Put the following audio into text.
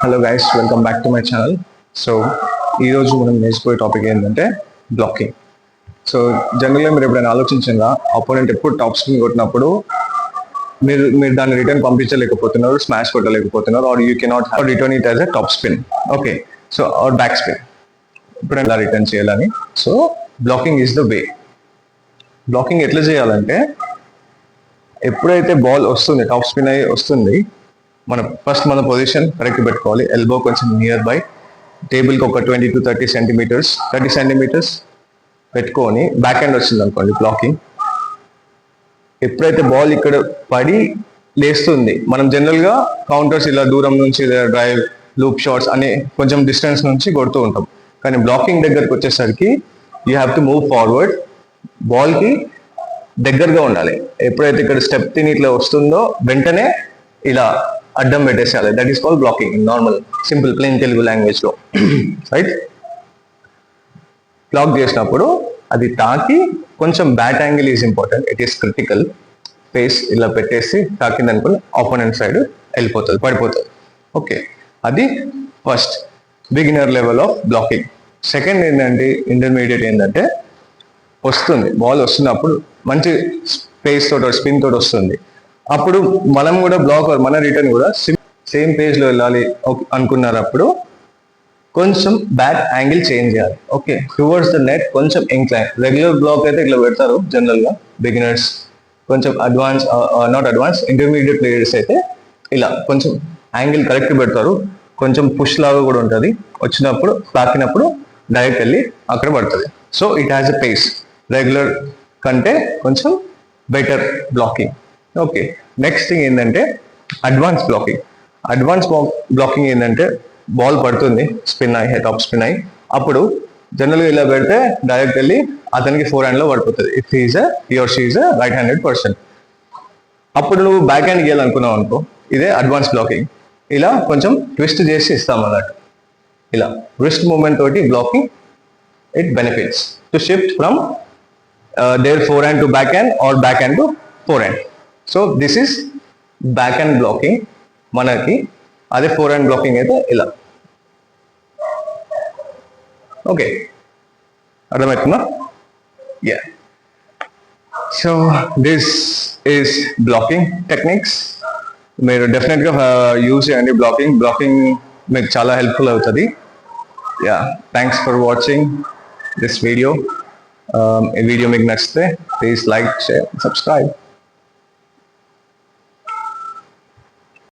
Hello guys, welcome back to my channel. So ఈరోజు మనం నేర్చుకునే టాపిక్ ఏంటంటే బ్లాకింగ్. సో జనరల్గా మీరు ఎప్పుడైనా ఆలోచించిందా, అపోనెంట్ ఎప్పుడు టాప్ స్పిన్ కొట్టినప్పుడు మీరు దాన్ని రిటర్న్ పంపించలేకపోతున్నారు, స్మాష్ కొట్టలేకపోతున్నారు, or you cannot return it as a top spin. Okay, so or back spin ఇప్పుడు ఎలా రిటర్న్ చేయాలని. So blocking is the way. Blocking ఎట్లా చేయాలంటే, ఎప్పుడైతే బాల్ వస్తుంది, టాప్ స్పిన్ అయ్యి వస్తుంది, మన పొజిషన్ కరెక్ట్ పెట్టుకోవాలి. ఎల్బో కొంచెం నియర్ బై టేబుల్కి ఒక 20 to 30 సెంటీమీటర్స్ పెట్టుకొని బ్యాక్ హ్యాండ్ వచ్చింది అనుకోండి బ్లాకింగ్. ఎప్పుడైతే బాల్ ఇక్కడ పడి లేస్తుంది, మనం జనరల్గా కౌంటర్స్ ఇలా దూరం నుంచి డ్రైవ్, లూప్ షాట్స్ అనే కొంచెం డిస్టెన్స్ నుంచి కొడుతూ ఉంటాం. కానీ బ్లాకింగ్ దగ్గరకు వచ్చేసరికి you have to move forward, బాల్కి దగ్గరగా ఉండాలి. ఎప్పుడైతే ఇక్కడ స్టెప్ తిని ఇట్లా వస్తుందో వెంటనే ఇలా అడ్డం పెట్టేసేయాలి. That is called blocking in normal simple plain Telugu language లో. రైట్, బ్లాక్ చేసినప్పుడు అది తాకి కొంచెం bat angle is important, it is critical. Face ఇలా పెట్టేసి తాకింది అనుకుని ఆపోనెంట్ సైడ్ వెళ్ళిపోతుంది, పడిపోతుంది. ఓకే, అది first beginner level of blocking. Second ఏంటంటే, ఇంటర్మీడియట్ ఏంటంటే, వస్తుంది బాల్ వస్తున్నప్పుడు మంచి స్పేస్ తోటి స్పిన్ తోటి వస్తుంది, అప్పుడు మనం కూడా బ్లాకర్ మన రిటర్న్ కూడా సేమ్ పేజ్ లో వెళ్ళాలి అనుకున్నప్పుడు కొంచెం బ్యాట్ యాంగిల్ చేంజ్ చేయాలి. ఓకే, టువర్డ్స్ ద నెట్ కొంచెం ఇంక్లైన్. రెగ్యులర్ బ్లాక్ అయితే ఇట్లా పెడతారు జనరల్ గా బిగినర్స్. కొంచెం advance, not advance, intermediate players అయితే ఇలా కొంచెం యాంగిల్ కరెక్ట్ పెడతారు. కొంచెం పుష్ లాగా కూడా ఉంటుంది, వచ్చినప్పుడు తాకినప్పుడు డైరెక్ట్ వెళ్ళి అక్కడ పడుతుంది. So it has a pace, regular కంటే కొంచెం better blocking. Okay, next thing ఏంటంటే అడ్వాన్స్ బ్లాకింగ్. అడ్వాన్స్ బ్లాకింగ్ ఏంటంటే, బాల్ పడుతుంది స్పిన్ అయ్యి, టాప్ స్పిన్ అయ్యి, అప్పుడు జనరల్గా ఇలా పెడితే డైరెక్ట్ వెళ్ళి అతనికి ఫోర్ హ్యాండ్ లో పడిపోతుంది. If he or she is right handed person. అప్పుడు నువ్వు బ్యాక్ హ్యాండ్ గీయాలనుకున్నావు అనుకో, ఇదే అడ్వాన్స్ బ్లాకింగ్. ఇలా కొంచెం ట్విస్ట్ చేసి ఇస్తాం అన్నట్టు. ఇలా రిస్ట్ మూవ్మెంట్ తోటి blocking it benefits to shift from there forehand to backhand or backhand to forehand. So this is backhand blocking మనకి. అదే ఫోర్ హ్యాండ్ బ్లాకింగ్ అయితే ఇలా. ఓకే, అర్థమవుతుందా? Yeah, so this is blocking techniques. మీరు డెఫినెట్గా use చేయండి. Blocking మీకు చాలా హెల్ప్ఫుల్ అవుతుంది. Yeah, thanks for watching this video. ఈ వీడియో మీకు నచ్చితే ప్లీజ్ లైక్, షేర్, సబ్స్క్రైబ్.